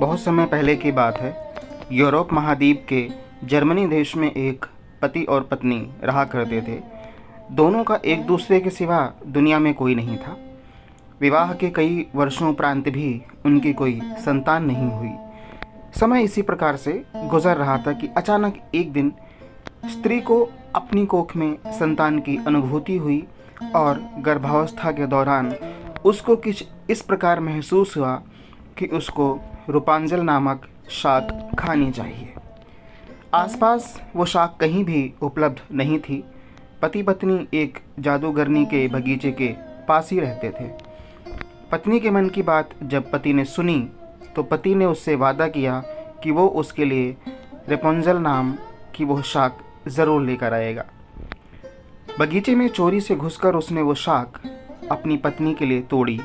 बहुत समय पहले की बात है। यूरोप महाद्वीप के जर्मनी देश में एक पति और पत्नी रहा करते थे। दोनों का एक दूसरे के सिवा दुनिया में कोई नहीं था। विवाह के कई वर्षों उपरांत भी उनकी कोई संतान नहीं हुई। समय इसी प्रकार से गुजर रहा था कि अचानक एक दिन स्त्री को अपनी कोख में संतान की अनुभूति हुई और गर्भावस्था के दौरान उसको कुछ इस प्रकार महसूस हुआ कि उसको रूपांजल नामक शाक खानी चाहिए। आसपास वो शाक कहीं भी उपलब्ध नहीं थी। पति पत्नी एक जादूगरनी के बगीचे के पास ही रहते थे। पत्नी के मन की बात जब पति ने सुनी तो पति ने उससे वादा किया कि वो उसके लिए रेपुंजल नाम की वो शाक ज़रूर लेकर आएगा। बगीचे में चोरी से घुसकर उसने वो शाक अपनी पत्नी के लिए तोड़ी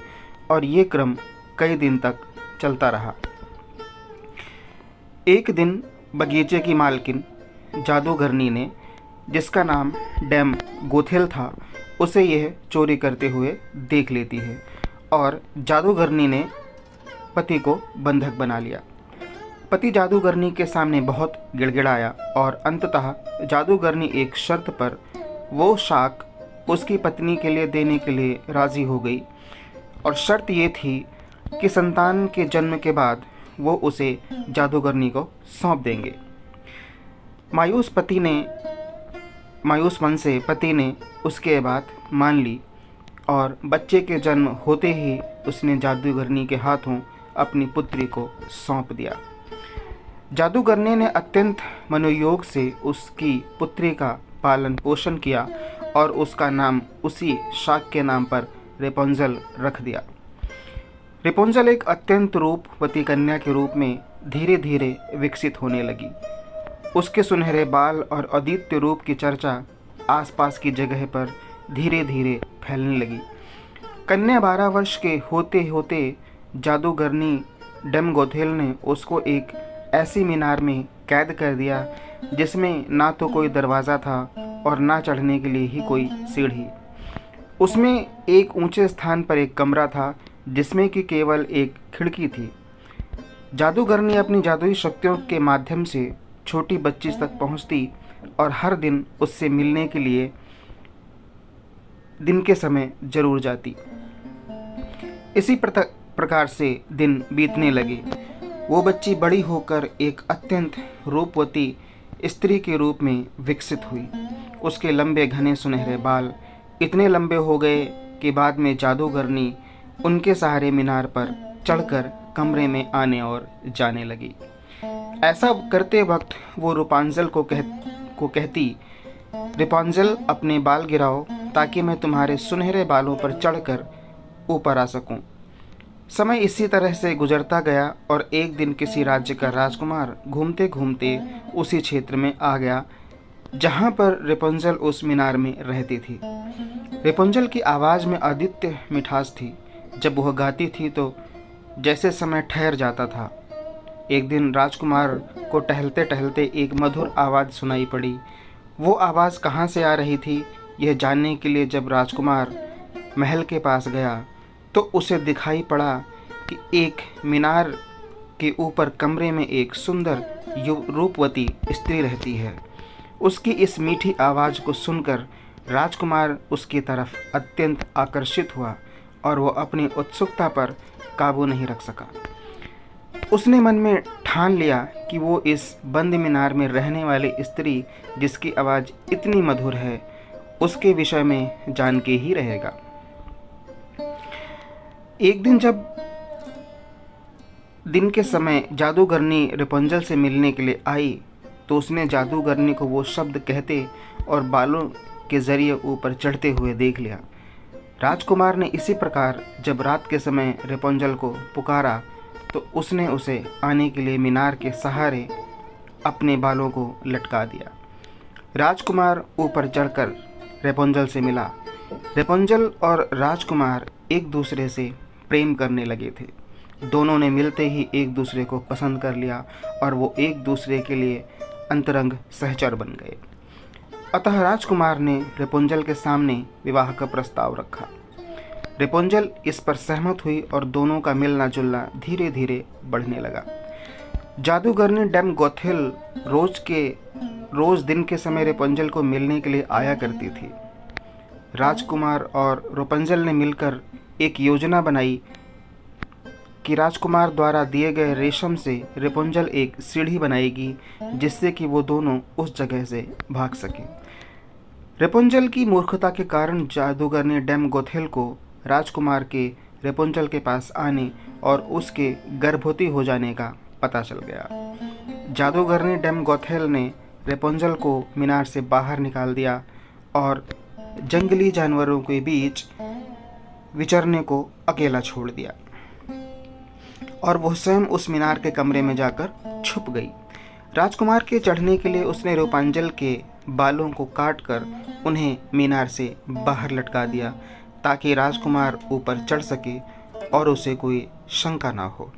और ये क्रम कई दिन तक चलता रहा। एक दिन बगीचे की मालकिन जादूगरनी ने, जिसका नाम डैम गोथेल था, उसे यह चोरी करते हुए देख लेती है और जादूगरनी ने पति को बंधक बना लिया। पति जादूगरनी के सामने बहुत गिड़गिड़ाया और अंततः जादूगरनी एक शर्त पर वो शाक उसकी पत्नी के लिए देने के लिए राज़ी हो गई और शर्त ये थी कि संतान के जन्म के बाद वो उसे जादूगरनी को सौंप देंगे। मायूस मन से पति ने उसके बात मान ली और बच्चे के जन्म होते ही उसने जादूगरनी के हाथों अपनी पुत्री को सौंप दिया। जादूगरनी ने अत्यंत मनोयोग से उसकी पुत्री का पालन पोषण किया और उसका नाम उसी शाक के नाम पर रेपुंजल रख दिया। रेपुंजल एक अत्यंत रूपवती कन्या के रूप में धीरे धीरे विकसित होने लगी। उसके सुनहरे बाल और अद्वितीय रूप की चर्चा आसपास की जगह पर धीरे धीरे फैलने लगी। कन्या 12 वर्ष के होते होते जादूगरनी डैम गोथेल ने उसको एक ऐसी मीनार में कैद कर दिया जिसमें ना तो कोई दरवाज़ा था और ना चढ़ने के लिए ही कोई सीढ़ी। उसमें एक ऊंचे स्थान पर एक कमरा था जिसमें कि केवल एक खिड़की थी। जादूगरनी अपनी जादुई शक्तियों के माध्यम से छोटी बच्ची तक पहुंचती और हर दिन उससे मिलने के लिए दिन के समय जरूर जाती। इसी प्रकार से दिन बीतने लगे। वो बच्ची बड़ी होकर एक अत्यंत रूपवती स्त्री के रूप में विकसित हुई। उसके लंबे घने सुनहरे बाल इतने लंबे हो गए कि बाद में जादूगरनी उनके सहारे मीनार पर चढ़कर कमरे में आने और जाने लगी। ऐसा करते वक्त वो रूपांजल को कहती, रूपांजल अपने बाल गिराओ ताकि मैं तुम्हारे सुनहरे बालों पर चढ़कर ऊपर आ सकूं। समय इसी तरह से गुजरता गया और एक दिन किसी राज्य का राजकुमार घूमते घूमते उसी क्षेत्र में आ गया जहाँ पर रेपुंजल उस मीनार में रहती थी। रेपुंजल की आवाज़ में अद्वितीय मिठास थी। जब वह गाती थी तो जैसे समय ठहर जाता था। एक दिन राजकुमार को टहलते टहलते एक मधुर आवाज़ सुनाई पड़ी। वो आवाज़ कहाँ से आ रही थी यह जानने के लिए जब राजकुमार महल के पास गया तो उसे दिखाई पड़ा कि एक मीनार के ऊपर कमरे में एक सुंदर रूपवती स्त्री रहती है। उसकी इस मीठी आवाज़ को सुनकर राजकुमार उसकी तरफ अत्यंत आकर्षित हुआ और वो अपनी उत्सुकता पर काबू नहीं रख सका। उसने मन में ठान लिया कि वो इस बंद मीनार में रहने वाली स्त्री जिसकी आवाज़ इतनी मधुर है उसके विषय में जान के ही रहेगा। एक दिन जब दिन के समय जादूगरनी रेपुंजल से मिलने के लिए आई तो उसने जादूगरनी को वो शब्द कहते और बालों के जरिए ऊपर चढ़ते हुए देख लिया। राजकुमार ने इसी प्रकार जब रात के समय रेपुंजल को पुकारा तो उसने उसे आने के लिए मीनार के सहारे अपने बालों को लटका दिया। राजकुमार ऊपर चढ़कर रेपुंजल से मिला। रेपुंजल और राजकुमार एक दूसरे से प्रेम करने लगे थे। दोनों ने मिलते ही एक दूसरे को पसंद कर लिया और वो एक दूसरे के लिए अंतरंग सहचर बन गए। अतः राजकुमार ने रेपुंजल के सामने विवाह का प्रस्ताव रखा। रेपुंजल इस पर सहमत हुई और दोनों का मिलना जुलना धीरे धीरे बढ़ने लगा। जादूगरनी डैम गोथेल रोज दिन के समय रेपुंजल को मिलने के लिए आया करती थी। राजकुमार और रेपुंजल ने मिलकर एक योजना बनाई कि राजकुमार द्वारा दिए गए रेशम से रेपुंजल एक सीढ़ी बनाएगी जिससे कि वो दोनों उस जगह से भाग सकें। रेपुंजल की मूर्खता के कारण जादूगरनी डैम गोथेल को राजकुमार के रेपुंजल के पास आने और उसके गर्भवती हो जाने का पता चल गया। जादूगरनी डैम गोथेल ने रेपुंजल को मीनार से बाहर निकाल दिया और जंगली जानवरों के बीच विचरने को अकेला छोड़ दिया और वह स्वयं उस मीनार के कमरे में जाकर छुप गई। राजकुमार के चढ़ने के लिए उसने रेपुंजल के बालों को काटकर उन्हें मीनार से बाहर लटका दिया ताकि राजकुमार ऊपर चढ़ सके और उसे कोई शंका ना हो।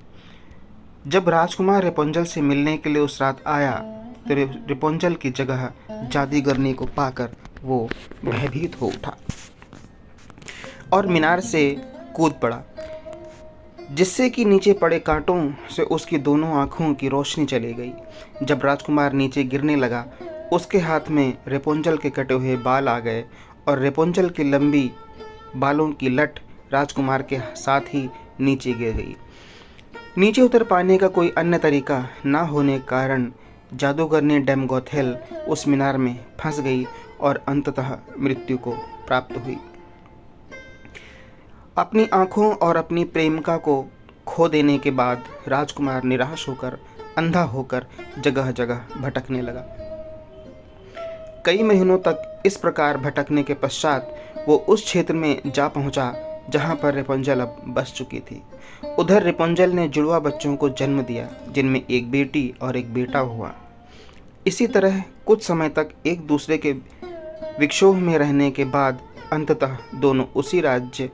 जब राजकुमार रेपुंजल से मिलने के लिए उस रात आया तो रेपुंजल की जगह जादूगरनी को पाकर वो भयभीत हो उठा और मीनार से कूद पड़ा, जिससे कि नीचे पड़े कांटों से उसकी दोनों आँखों की रोशनी चली गई। जब राजकुमार नीचे गिरने लगा, उसके हाथ में रेपुंजल के कटे हुए बाल आ गए और रेपुंजल की लंबी बालों की लट राजकुमार के साथ ही नीचे गिर गई। नीचे उतर पाने का कोई अन्य तरीका ना होने के कारण जादूगरनी डैम गोथेल उस मीनार में फंस गई और अंततः मृत्यु को प्राप्त हुई। अपनी आँखों और अपनी प्रेमिका को खो देने के बाद राजकुमार निराश होकर अंधा होकर जगह जगह भटकने लगा। कई महीनों तक इस प्रकार भटकने के पश्चात वो उस क्षेत्र में जा पहुंचा जहां पर रेपुंजल अब बस चुकी थी। उधर रेपुंजल ने जुड़वा बच्चों को जन्म दिया जिनमें एक बेटी और एक बेटा हुआ। इसी तरह कुछ समय तक एक दूसरे के विक्षोभ में रहने के बाद अंततः दोनों उसी राज्य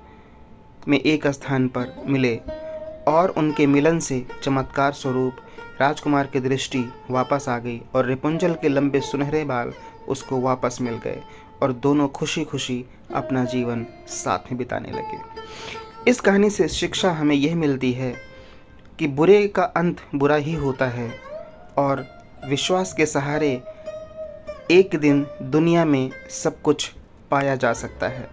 में एक स्थान पर मिले और उनके मिलन से चमत्कार स्वरूप राजकुमार की दृष्टि वापस आ गई और रेपुंजल के लंबे सुनहरे बाल उसको वापस मिल गए और दोनों खुशी खुशी अपना जीवन साथ में बिताने लगे। इस कहानी से शिक्षा हमें यह मिलती है कि बुरे का अंत बुरा ही होता है और विश्वास के सहारे एक दिन दुनिया में सब कुछ पाया जा सकता है।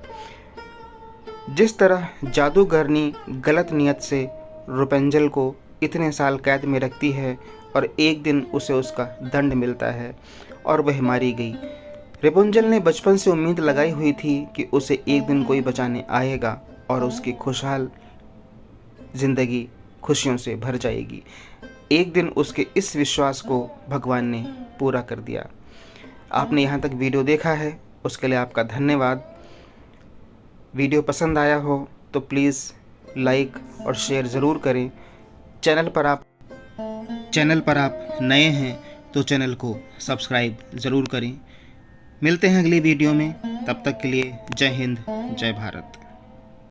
जिस तरह जादूगरनी गलत नियत से रेपुंजल को इतने साल कैद में रखती है और एक दिन उसे उसका दंड मिलता है और वह मारी गई। रेपुंजल ने बचपन से उम्मीद लगाई हुई थी कि उसे एक दिन कोई बचाने आएगा और उसकी खुशहाल जिंदगी खुशियों से भर जाएगी। एक दिन उसके इस विश्वास को भगवान ने पूरा कर दिया। आपने यहाँ तक वीडियो देखा है उसके लिए आपका धन्यवाद। वीडियो पसंद आया हो तो प्लीज़ लाइक और शेयर ज़रूर करें। चैनल पर आप नए हैं तो चैनल को सब्सक्राइब ज़रूर करें। मिलते हैं अगली वीडियो में, तब तक के लिए जय हिंद जय भारत।